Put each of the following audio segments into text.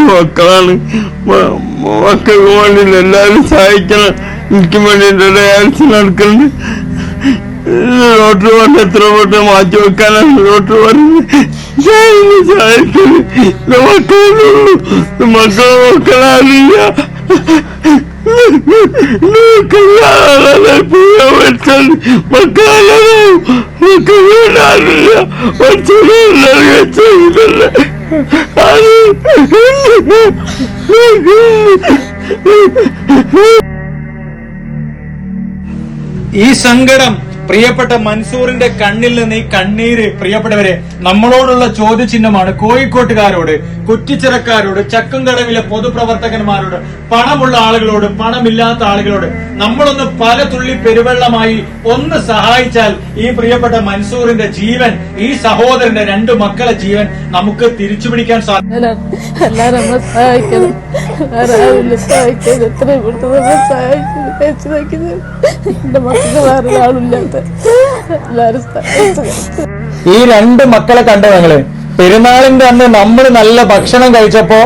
മക്കളാണ്. മക്കൾക്ക് വേണ്ടി എല്ലാവരും സഹായിക്കണം. എനിക്ക് വേണ്ടി ഡയാലിസിസ് നടക്കുന്നുണ്ട്. ഡോക്ടർ പറഞ്ഞ് എത്ര വട്ടം മാറ്റി വെക്കാനാണ് ഡോക്ടർ പറഞ്ഞത്. സഹായിക്കുന്നത് മക്കളാറില്ല. ഈ സങ്കടം പ്രിയപ്പെട്ട മൻസൂറിന്റെ കണ്ണിൽ നിന്ന് ഈ കണ്ണീര് പ്രിയപ്പെട്ടവരെ നമ്മളോടുള്ള ചോദ്യചിഹ്നമാണ്. കോഴിക്കോട്ടുകാരോട്, കുറ്റിച്ചിറക്കാരോട്, ചക്കുംകടവിലെ പൊതുപ്രവർത്തകന്മാരോട്, പണമുള്ള ആളുകളോട്, പണമില്ലാത്ത ആളുകളോട് നമ്മളൊന്ന് പല തുള്ളി പെരുവെള്ളമായി ഒന്ന് സഹായിച്ചാൽ ഈ പ്രിയപ്പെട്ട മൻസൂറിന്റെ ജീവൻ, ഈ സഹോദരന്റെ 2 മക്കളെ ജീവൻ നമുക്ക് തിരിച്ചുപിടിക്കാൻ സാധിക്കും. ഈ 2 മക്കളെ കണ്ടോ ഞങ്ങള്? പെരുന്നാളിന്റെ അന്ന് നമ്മൾ നല്ല ഭക്ഷണം കഴിച്ചപ്പോ,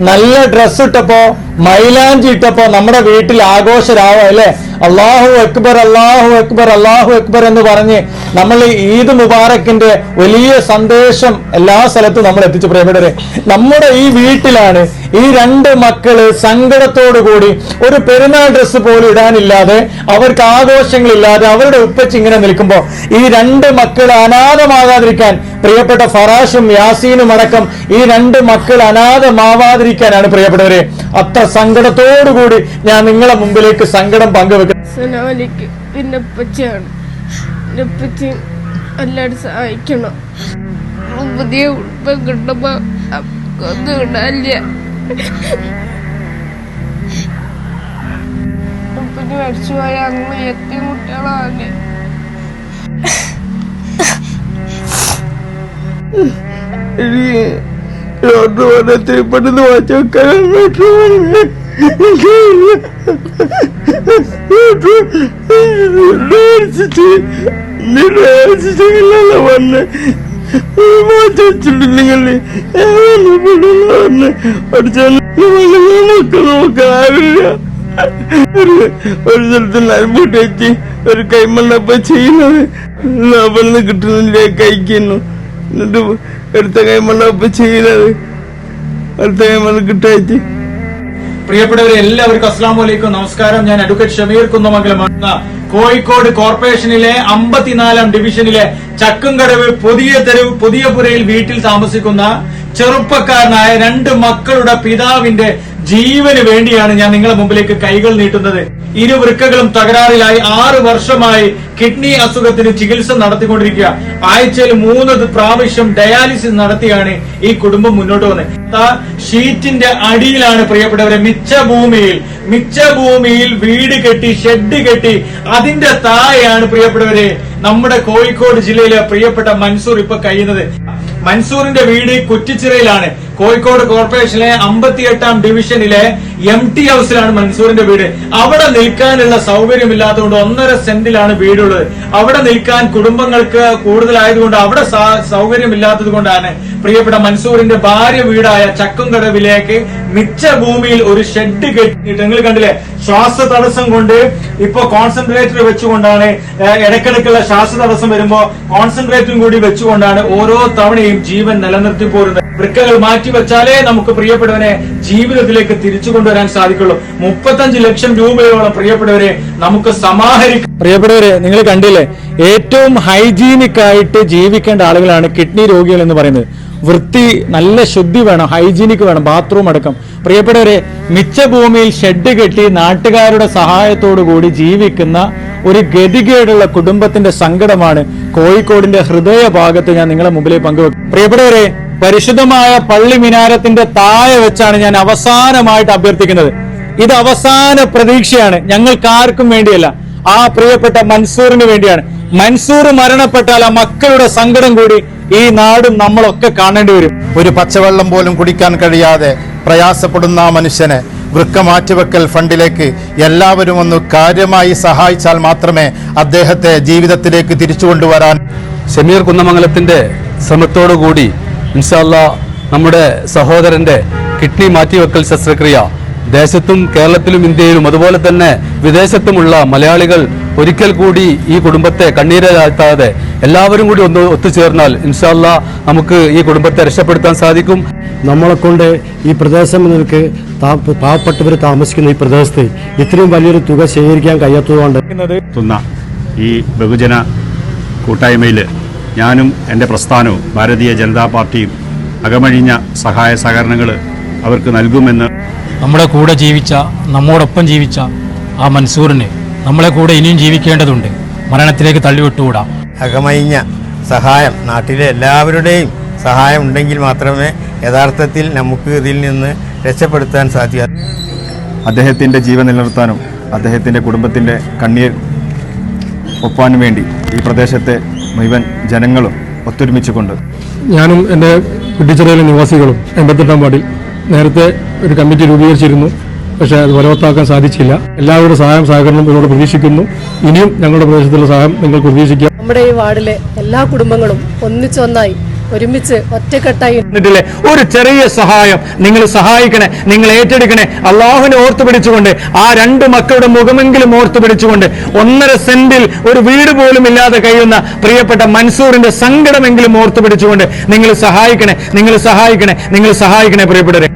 നല്ല ഡ്രസ് ഇട്ടപ്പോ, മൈലാഞ്ചി ഇട്ടപ്പോ നമ്മുടെ വീട്ടിൽ ആഘോഷരാവോ അല്ലെ? അല്ലാഹു അക്ബർ, അല്ലാഹു അക്ബർ, അല്ലാഹു അക്ബർ എന്ന് പറഞ്ഞ് നമ്മൾ ഈദ് മുബാറക്കിന്റെ വലിയ സന്ദേശം എല്ലാ സ്ഥലത്തും നമ്മൾ എത്തിച്ചു. പ്രിയപ്പെട്ടവരെ, നമ്മുടെ ഈ വീട്ടിലാണ് ഈ 2 മക്കള് സങ്കടത്തോടുകൂടി ഒരു പെരുന്നാൾ ഡ്രസ്സ് പോലും ഇടാനില്ലാതെ, അവർക്ക് ആഘോഷങ്ങളില്ലാതെ അവരുടെ ഉപ്പച്ചി ഇങ്ങനെ നിൽക്കുമ്പോ ഈ 2 മക്കൾ അനാഥമാകാതിരിക്കാൻ, പ്രിയപ്പെട്ട ഫറാഷും യാസീനും അടക്കം ഈ 2 മക്കൾ അനാഥമാവാതിരിക്കാനാണ് പ്രിയപ്പെട്ടവരെ അത്ര സങ്കടത്തോടുകൂടി ഞാൻ നിങ്ങളെ മുമ്പിലേക്ക് സങ്കടം പങ്കുവെക്കുന്നത്. പിന്നെ ഉപ്പച്ചിയാണ്. ഉപ്പച്ചി എല്ലാവരും സഹായിക്കണം. പുതിയ ഉടുപ്പ് കിട്ടുമ്പോ ഒന്നും ഇടാനില്ല. ഉപ്പച്ചി മരിച്ചുപോയ അന്ന് എത്തിയ കുട്ടികളാണ്. ഡോക്ടർ പറഞ്ഞ പെട്ടെന്ന് മാറ്റി വെക്കാനാണ് ഡോക്ടർ പറഞ്ഞത്. പറഞ്ഞ മാറ്റി വെച്ചിട്ടുണ്ടെങ്കിൽ നോക്കാറില്ല. ഒരു സ്ഥലത്ത് നരമ്പൂട്ടി വെച്ച് ഒരു കൈമണ്ണപ്പ ചെയ്യുന്നത് അവിടുന്ന് കിട്ടുന്നില്ല, കഴിക്കുന്നു. എന്നിട്ട് അടുത്ത കൈമണ്ണപ്പ ചെയ്യുന്നത് അടുത്ത കൈമണ്ണ് കിട്ടാച്ച്. പ്രിയപ്പെട്ടവരെ, എല്ലാവർക്കും അസ്സലാമു അലൈക്കും, നമസ്കാരം. ഞാൻ അഡ്വക്കേറ്റ് ഷമീർ കുന്നമംഗലമാണ്. കോഴിക്കോട് കോർപ്പറേഷനിലെ 54-ാം ഡിവിഷനിലെ ചക്കുംകടവ് പുതിയ പുരയിൽ വീട്ടിൽ താമസിക്കുന്ന ചെറുപ്പക്കാരനായ 2 മക്കളുടെ പിതാവിന്റെ ജീവന് വേണ്ടിയാണ് ഞാൻ നിങ്ങളുടെ മുമ്പിലേക്ക് കൈകൾ നീട്ടുന്നത്. ഇരുവൃക്കകളും തകരാറിലായി 6 വർഷമായി കിഡ്നി അസുഖത്തിന് ചികിത്സ നടത്തിക്കൊണ്ടിരിക്കുക. ആഴ്ചയിൽ 3 പ്രാവശ്യം ഡയാലിസിസ് നടത്തിയാണ് ഈ കുടുംബം മുന്നോട്ട് വന്നത്. ഷീറ്റിന്റെ അടിയിലാണ് പ്രിയപ്പെട്ടവരെ, മിച്ച ഭൂമിയിൽ വീട് കെട്ടി, ഷെഡ് കെട്ടി, അതിന്റെ താഴെയാണ് പ്രിയപ്പെട്ടവരെ നമ്മുടെ കോഴിക്കോട് ജില്ലയിലെ പ്രിയപ്പെട്ട മൻസൂർ ഇപ്പൊ കഴിയുന്നത്. മൻസൂറിന്റെ വീട് കുറ്റിച്ചിറയിലാണ്. കോഴിക്കോട് കോർപ്പറേഷനിലെ 58-ാം ഡിവിഷനിലെ MT ഹൗസിലാണ് മൻസൂറിന്റെ വീട്. അവിടെ നിൽക്കാനുള്ള സൗകര്യമില്ലാത്തതുകൊണ്ട് 1.5 സെന്റിലാണ് വീടുള്ളത്. അവിടെ നിൽക്കാൻ കുടുംബങ്ങൾക്ക് കൂടുതലായതുകൊണ്ട് അവിടെ സൗകര്യമില്ലാത്തത് കൊണ്ടാണ് പ്രിയപ്പെട്ട മൻസൂറിന്റെ ഭാര്യ വീടായ ചക്കുംകടവിലേക്ക് മിച്ച ഭൂമിയിൽ ഒരു ഷെഡ് കെട്ടിയിട്ട്, നിങ്ങൾ കണ്ടില്ലേ, ശ്വാസതടസ്സം കൊണ്ട് ഇപ്പൊ കോൺസെൻട്രേറ്റർ വെച്ചുകൊണ്ടാണ്, ഇടയ്ക്കിടയ്ക്കുള്ള ശ്വാസതടസ്സം വരുമ്പോ കോൺസെൻട്രേറ്ററും കൂടി വെച്ചുകൊണ്ടാണ് ഓരോ തവണയും ജീവൻ നിലനിർത്തി പോരുന്നത്. വൃക്കകൾ മാറ്റിവെച്ചാലേ നമുക്ക് പ്രിയപ്പെട്ടവനെ ജീവിതത്തിലേക്ക് തിരിച്ചു കൊണ്ടുവരാൻ സാധിക്കുള്ളൂ. 35 ലക്ഷം രൂപയോളം പ്രിയപ്പെട്ടവരെ നമുക്ക് സമാഹരിക്കാം. പ്രിയപ്പെട്ടവരെ, നിങ്ങൾ കണ്ടില്ലേ, ഏറ്റവും ഹൈജീനിക് ആയിട്ട് ജീവിക്കേണ്ട ആളുകളാണ് കിഡ്നി രോഗികൾ എന്ന് പറയുന്നത്. വൃത്തി, നല്ല ശുദ്ധി വേണം, ഹൈജീനിക് വേണം, ബാത്റൂം അടക്കം. പ്രിയപ്പെട്ടവരെ, മിച്ച ഭൂമിയിൽ ഷെഡ് കെട്ടി നാട്ടുകാരുടെ സഹായത്തോടു കൂടി ജീവിക്കുന്ന ഒരു ഗതികേടുള്ള കുടുംബത്തിന്റെ സങ്കടമാണ് കോഴിക്കോടിന്റെ ഹൃദയഭാഗത്ത് ഞാൻ നിങ്ങളെ മുമ്പിൽ പങ്കുവെക്കും. പ്രിയപ്പെട്ടവരെ, പരിശുദ്ധമായ പള്ളി മിനാരത്തിന്റെ താഴെ വെച്ചാണ് ഞാൻ അവസാനമായിട്ട് അഭ്യർത്ഥിക്കുന്നത്. ഇത് അവസാന പ്രതീക്ഷയാണ്, ഞങ്ങൾക്കാർക്കും വേണ്ടിയല്ല, ആ പ്രിയപ്പെട്ട മൻസൂറിന് വേണ്ടിയാണ്. മൻസൂർ മരണപ്പെട്ടാൽ ആ മക്കളുടെ സങ്കടം കൂടി ഈ നാടും നമ്മളൊക്കെ കാണേണ്ടി വരും. ഒരു പച്ചവെള്ളം പോലും കുടിക്കാൻ കഴിയാതെ പ്രയാസപ്പെടുന്ന ആ മനുഷ്യനെ വൃക്ക മാറ്റിവെക്കൽ ഫണ്ടിലേക്ക് എല്ലാവരും ഒന്ന് കാര്യമായി സഹായിച്ചാൽ മാത്രമേ അദ്ദേഹത്തെ ജീവിതത്തിലേക്ക് തിരിച്ചു കൊണ്ടുവരാൻ. ഷമീർ കുന്നമംഗലത്തിന്റെ ശ്രമത്തോടുകൂടി ഇൻഷാ അല്ലാഹ് നമ്മുടെ സഹോദരന്റെ കിഡ്നി മാറ്റിവെക്കൽ ശസ്ത്രക്രിയ ദേശത്തും കേരളത്തിലും ഇന്ത്യയിലും അതുപോലെ തന്നെ വിദേശത്തുമുള്ള മലയാളികൾ ഒരിക്കൽ കൂടി ഈ കുടുംബത്തെ കണ്ണീരാഴ്ത്താതെ എല്ലാവരും കൂടി ഒന്ന് ഒത്തുചേർന്നാൽ ഇൻഷാ അല്ലാഹ് നമുക്ക് ഈ കുടുംബത്തെ രക്ഷപ്പെടുത്താൻ സാധിക്കും. നമ്മളെ കൊണ്ട് ഈ പ്രദേശം നിൽക്ക് പാവപ്പെട്ടവർ താമസിക്കുന്ന ഈ പ്രദേശത്ത് ഇത്രയും വലിയൊരു തുക ശേഖരിക്കാൻ കഴിയാത്തതുകൊണ്ട് ഈ ബഹുജന കൂട്ടായ്മയിൽ ഞാനും എൻ്റെ പ്രസ്ഥാനവും ഭാരതീയ ജനതാ പാർട്ടിയും അകമഴിഞ്ഞ സഹായ സഹകരണങ്ങൾ അവർക്ക് നൽകുമെന്ന്. നമ്മുടെ കൂടെ ജീവിച്ച, നമ്മോടൊപ്പം ജീവിച്ച ആ മൻസൂറിന് നമ്മളെ കൂടെ ഇനിയും ജീവിക്കേണ്ടതുണ്ട്. മരണത്തിലേക്ക് തള്ളിവിട്ടുകൂടാ. അകമഴിഞ്ഞ സഹായം, നാട്ടിലെ എല്ലാവരുടെയും സഹായം ഉണ്ടെങ്കിൽ മാത്രമേ യഥാർത്ഥത്തിൽ നമുക്ക് ഇതിൽ നിന്ന് രക്ഷപ്പെടുത്താൻ സാധിക്കൂ. അദ്ദേഹത്തിൻ്റെ ജീവൻ നിലനിർത്താനും അദ്ദേഹത്തിൻ്റെ കുടുംബത്തിൻ്റെ കണ്ണീർ ഒപ്പാനും വേണ്ടി ഈ പ്രദേശത്തെ മുഴുവൻ ജനങ്ങളും ഒത്തൊരുമിച്ചുകൊണ്ട് ഞാനും എൻ്റെ കുട്ടിച്ചിറയിലെ നിവാസികളും 88-ാം വാർഡിൽ നേരത്തെ ഒരു കമ്മിറ്റി രൂപീകരിച്ചിരുന്നു. പക്ഷേ അത് ഫലവത്താക്കാൻ സാധിച്ചില്ല. എല്ലാവരുടെ സഹായം സഹകരണം ഇതിനോട് പ്രതീക്ഷിക്കുന്നു. ഇനിയും ഞങ്ങളുടെ പ്രദേശത്തുള്ള സഹായം നിങ്ങൾക്ക് പ്രതീക്ഷിക്കാം. നമ്മുടെ ഈ വാർഡിലെ എല്ലാ കുടുംബങ്ങളും ഒന്നിച്ചൊന്നായി ഒരുമിച്ച് ഒറ്റക്കെട്ടായി ഒരു ചെറിയ സഹായം നിങ്ങൾ സഹായിക്കണേ, നിങ്ങൾ ഏറ്റെടുക്കണേ. അള്ളാഹുവിനെ ഓർത്തു പിടിച്ചുകൊണ്ട് ആ 2 മക്കളുടെ മുഖമെങ്കിലും ഓർത്തു പിടിച്ചുകൊണ്ട് 1.5 സെന്റിൽ ഒരു വീട് പോലും ഇല്ലാതെ കഴിയുന്ന പ്രിയപ്പെട്ട മൻസൂറിന്റെ സങ്കടമെങ്കിലും ഓർത്തു പിടിച്ചുകൊണ്ട് നിങ്ങൾ സഹായിക്കണേ, നിങ്ങൾ സഹായിക്കണേ, നിങ്ങൾ സഹായിക്കണേ പ്രിയപ്പെട്ടവരെ.